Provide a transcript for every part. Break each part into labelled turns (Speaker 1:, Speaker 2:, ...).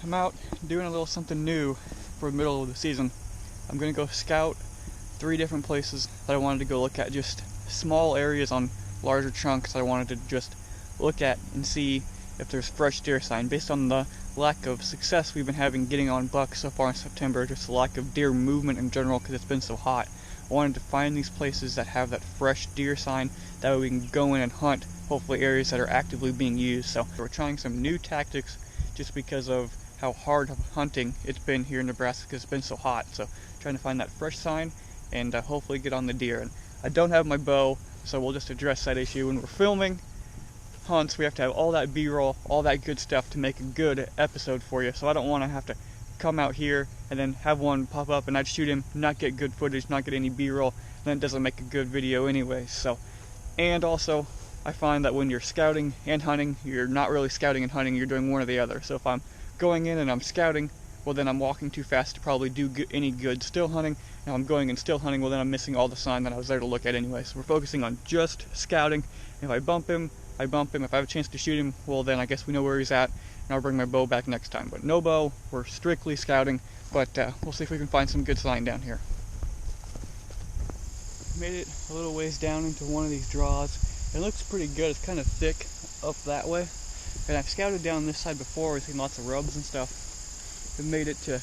Speaker 1: I'm out doing a little something new for the middle of the season. I'm going to go scout 3 different places that I wanted to go look at, just small areas on larger chunks that I wanted to just look at and see if there's fresh deer sign. Based on the lack of success we've been having getting on bucks so far in September, just the lack of deer movement in general because it's been so hot, I wanted to find these places that have that fresh deer sign, that way we can go in and hunt, hopefully areas that are actively being used. So we're trying some new tactics just because of how hard of hunting it's been here in Nebraska because it's been so hot. So trying to find that fresh sign and hopefully get on the deer. And I don't have my bow, so we'll just address that issue. When we're filming hunts, we have to have all that B-roll, all that good stuff to make a good episode for you. So I don't want to have to come out here and then have one pop up and I'd shoot him, not get good footage, not get any B-roll, then it doesn't make a good video anyway. So, and also I find that when you're scouting and hunting, you're not really scouting and hunting, you're doing one or the other. So if I'm going in and I'm scouting, well then I'm walking too fast to probably do any good still hunting. Now I'm going and still hunting, well then I'm missing all the sign that I was there to look at anyway. So we're focusing on just scouting. If I bump him, I bump him. If I have a chance to shoot him, well then I guess we know where he's at, and I'll bring my bow back next time. But no bow, we're strictly scouting, but we'll see if we can find some good sign down here. Made it a little ways down into one of these draws. It looks pretty good. It's kind of thick up that way. And I've scouted down this side before. We've seen lots of rubs and stuff. We made it to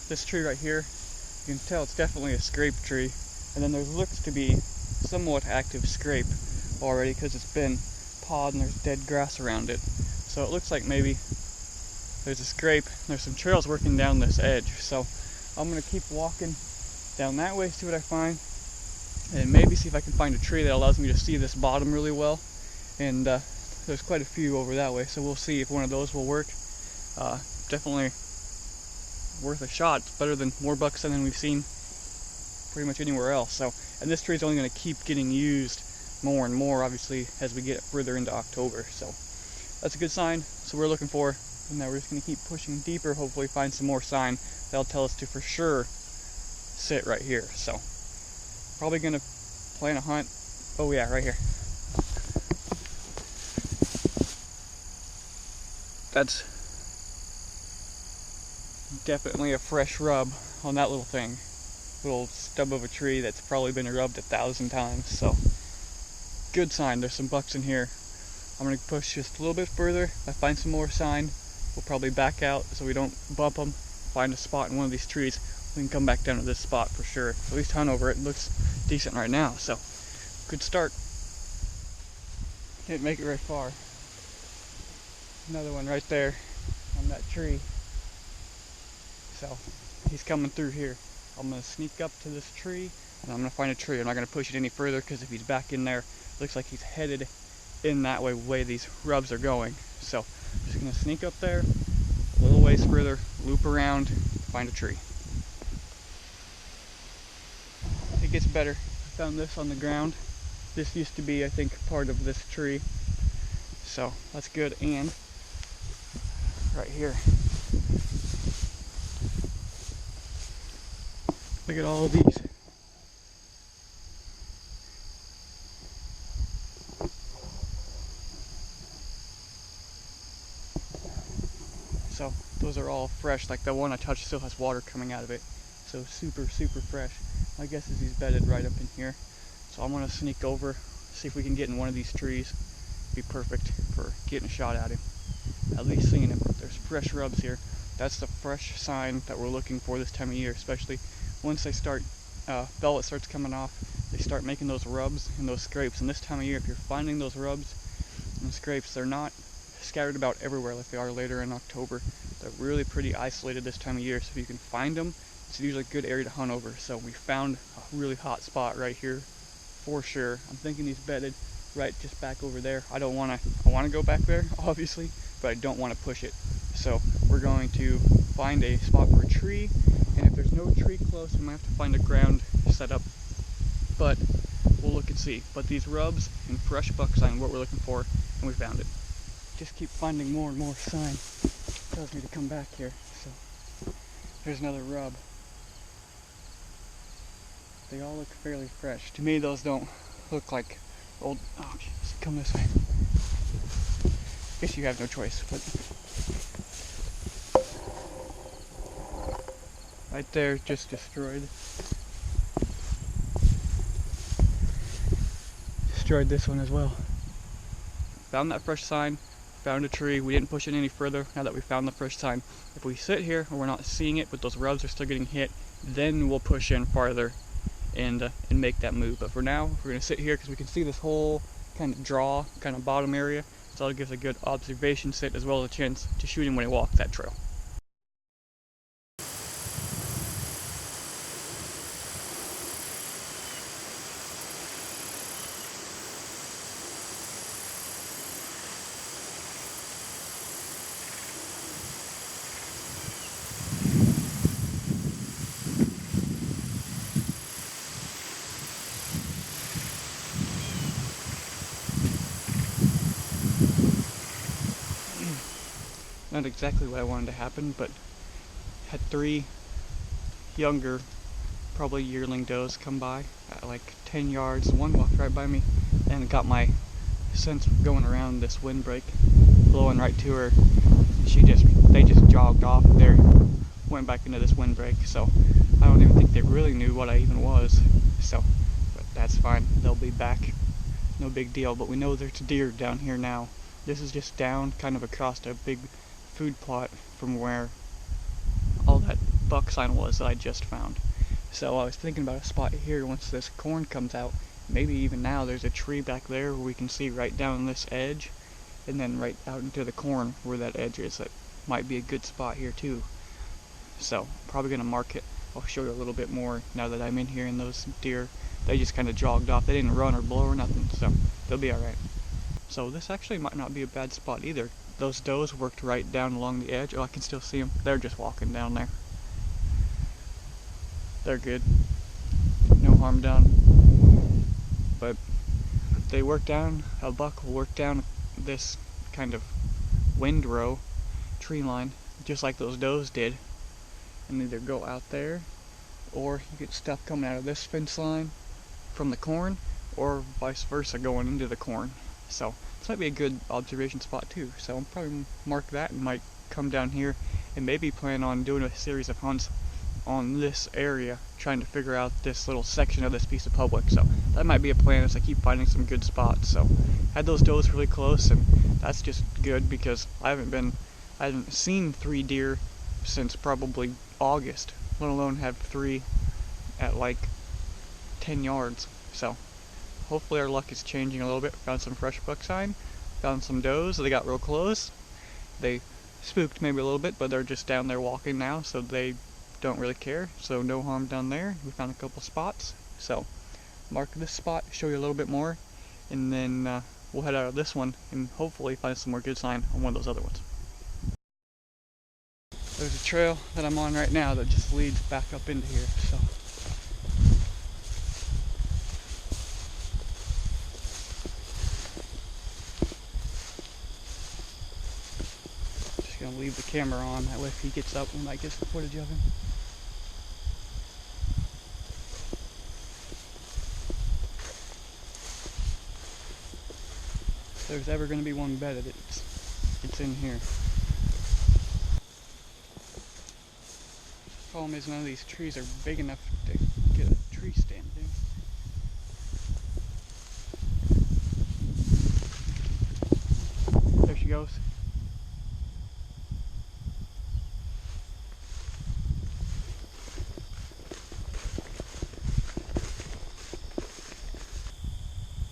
Speaker 1: this tree right here. You can tell it's definitely a scrape tree. And then there looks to be somewhat active scrape already because it's been pawed and there's dead grass around it. So it looks like maybe there's a scrape. There's some trails working down this edge. So I'm going to keep walking down that way, see what I find. And maybe see if I can find a tree that allows me to see this bottom really well. And there's quite a few over that way, so we'll see if one of those will work. Definitely worth a shot. It's better than more bucks than we've seen pretty much anywhere else. So, and this tree is only going to keep getting used more and more, obviously, as we get further into October. So that's a good sign. So we're looking for, and now we're just going to keep pushing deeper. Hopefully, find some more sign that'll tell us to for sure sit right here. So probably going to plan a hunt. Oh yeah, right here. That's definitely a fresh rub on that little thing. Little stub of a tree that's probably been rubbed 1,000 times. So good sign. There's some bucks in here. I'm going to push just a little bit further. If I find some more sign, we'll probably back out so we don't bump them. Find a spot in one of these trees. We can come back down to this spot for sure. At least hunt over it. It looks decent right now. So good start. Can't make it very far. Another one right there on that tree. So he's coming through here. I'm going to sneak up to this tree and I'm going to find a tree. I'm not going to push it any further because if he's back in there, it looks like he's headed in that way these rubs are going. So I'm just going to sneak up there, a little ways further, loop around, find a tree. It gets better. I found this on the ground. This used to be, I think, part of this tree. So that's good. And right here, look at all of these. So those are all fresh. Like the one I touched still has water coming out of it. So super, super fresh. My guess is he's bedded right up in here. So I'm going to sneak over, see if we can get in one of these trees. Be perfect for getting a shot at him. At least seeing him. There's fresh rubs here. That's the fresh sign that we're looking for this time of year, especially once they start, velvet starts coming off, they start making those rubs and those scrapes. And this time of year, if you're finding those rubs and scrapes, they're not scattered about everywhere like they are later in October. They're really pretty isolated this time of year, so if you can find them, it's usually a good area to hunt over. So we found a really hot spot right here for sure. I'm thinking he's bedded right just back over there. I want to go back there, obviously, but I don't want to push it. So we're going to find a spot for a tree, and if there's no tree close, we might have to find a ground setup, but we'll look and see. But these rubs and fresh buck sign, what we're looking for, and we found it. Just keep finding more and more sign. Tells me to come back here. So there's another rub. They all look fairly fresh. To me, those don't look like old. Oh, geez, come this way. Guess you have no choice, but Right there, just destroyed. Destroyed this one as well. Found that fresh sign, found a tree. We didn't push it any further now that we found the fresh sign. If we sit here and we're not seeing it, but those rubs are still getting hit, then we'll push in farther and make that move. But for now, we're going to sit here because we can see this whole kind of draw, kind of bottom area. So it gives a good observation sit as well as a chance to shoot him when he walks that trail. Not exactly what I wanted to happen, but had 3 younger, probably yearling does come by at like 10 yards. One walked right by me and got my sense going around this windbreak, blowing right to her. They just jogged off there, went back into this windbreak. So I don't even think they really knew what I even was. So, but that's fine. They'll be back. No big deal. But we know there's deer down here now. This is just down, kind of across a big food plot from where all that buck sign was that I just found. So I was thinking about a spot here once this corn comes out. Maybe even now there's a tree back there where we can see right down this edge, and then right out into the corn where that edge is. That might be a good spot here too. So probably gonna mark it. I'll show you a little bit more now that I'm in here, and those deer, they just kind of jogged off. They didn't run or blow or nothing, so they'll be alright. So this actually might not be a bad spot either. Those does worked right down along the edge. Oh, I can still see them. They're just walking down there. They're good. No harm done. But they work down, a buck will work down this kind of windrow tree line, just like those does did, and either go out there, or you get stuff coming out of this fence line from the corn, or vice versa going into the corn. So this might be a good observation spot too. So I'll probably mark that and might come down here and maybe plan on doing a series of hunts on this area, trying to figure out this little section of this piece of public. So that might be a plan as I keep finding some good spots. So had those does really close, and that's just good because I haven't seen 3 deer since probably August, let alone have 3 at like 10 yards. So hopefully our luck is changing a little bit. Found some fresh buck sign, found some does. They got real close. They spooked maybe a little bit, but they're just down there walking now, so they don't really care. So no harm down there. We found a couple spots. So mark this spot, show you a little bit more, and then we'll head out of this one and hopefully find some more good sign on one of those other ones. There's a trail that I'm on right now that just leads back up into here. So gonna leave the camera on, that way if he gets up we might get some footage of him. If there's ever gonna be one bedded, it's in here. Problem is none of these trees are big enough to get a tree stand in. There she goes.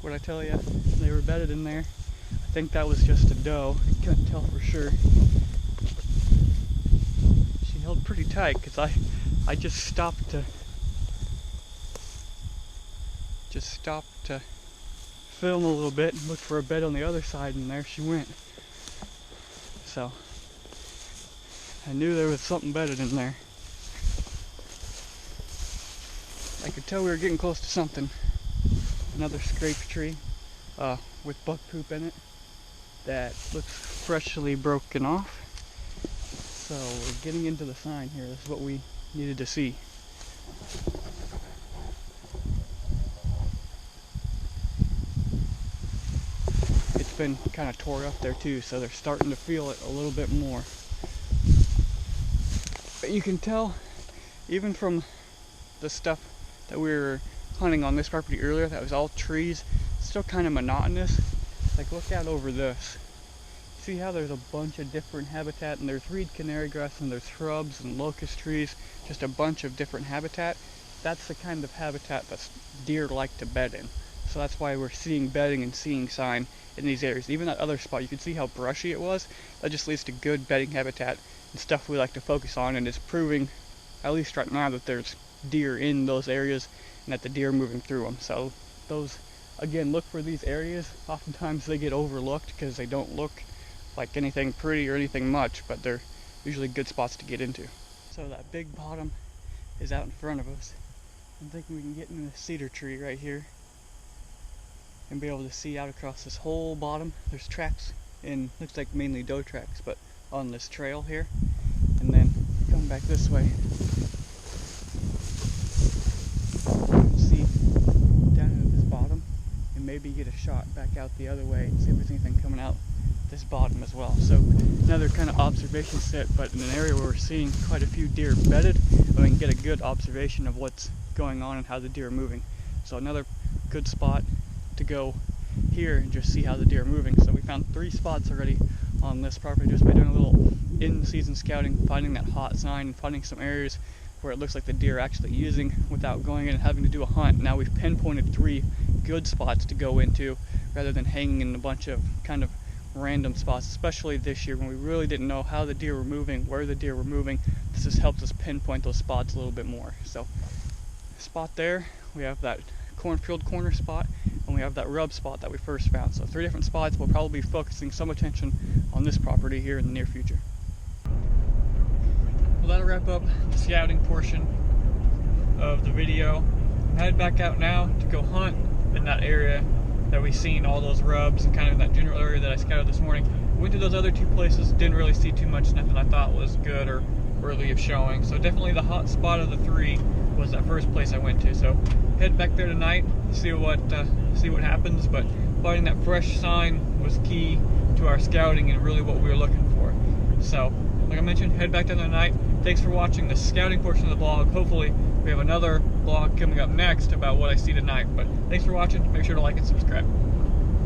Speaker 1: What I tell you, they were bedded in there. I think that was just a doe. I couldn't tell for sure. She held pretty tight because I just stopped to film a little bit and look for a bed on the other side, and there she went. So I knew there was something bedded in there. I could tell we were getting close to something. Another scrape tree with buck poop in it that looks freshly broken off. So we're getting into the sign here. This is what we needed to see. It's been kind of tore up there too, so they're starting to feel it a little bit more. But you can tell even from the stuff that we were hunting on this property earlier that was all trees, it's still kind of monotonous. Like, look out over this. See how there's a bunch of different habitat, and there's reed canary grass, and there's shrubs and locust trees, just a bunch of different habitat. That's the kind of habitat that deer like to bed in. So that's why we're seeing bedding and seeing sign in these areas. Even that other spot, you can see how brushy it was. That just leads to good bedding habitat and stuff we like to focus on, and it's proving, at least right now, that there's deer in those areas and that the deer are moving through them. So those, again, look for these areas. Oftentimes they get overlooked because they don't look like anything pretty or anything much, but they're usually good spots to get into. So that big bottom is out in front of us. I'm thinking we can get in the cedar tree right here and be able to see out across this whole bottom. There's tracks, and looks like mainly doe tracks, but on this trail here. And then come back this way, you can see down into this bottom, and maybe get a shot back out the other way and see if there's anything coming out this bottom as well. So another kind of observation set, but in an area where we're seeing quite a few deer bedded, and we can get a good observation of what's going on and how the deer are moving. So another good spot to go here and just see how the deer are moving. So we found 3 spots already on this property just by doing a little in-season scouting, finding that hot sign, and finding some areas where it looks like the deer are actually using without going in and having to do a hunt. Now we've pinpointed 3 good spots to go into rather than hanging in a bunch of kind of random spots, especially this year when we really didn't know how the deer were moving, where the deer were moving. This has helped us pinpoint those spots a little bit more. So spot there, we have that cornfield corner spot, and we have that rub spot that we first found. So 3 different spots. We'll probably be focusing some attention on this property here in the near future. Well, that'll wrap up the scouting portion of the video. I'm headed back out now to go hunt in that area that we seen all those rubs, and kind of that general area that I scouted this morning. Went to those other 2 places, didn't really see too much, nothing I thought was good or worthy of showing. So definitely the hot spot of the 3 was that first place I went to. So head back there tonight, see what happens. But finding that fresh sign was key to our scouting and really what we were looking for. So like I mentioned, head back there tonight. Thanks for watching the scouting portion of the vlog. Hopefully we have another vlog coming up next about what I see tonight. But thanks for watching. Make sure to like and subscribe.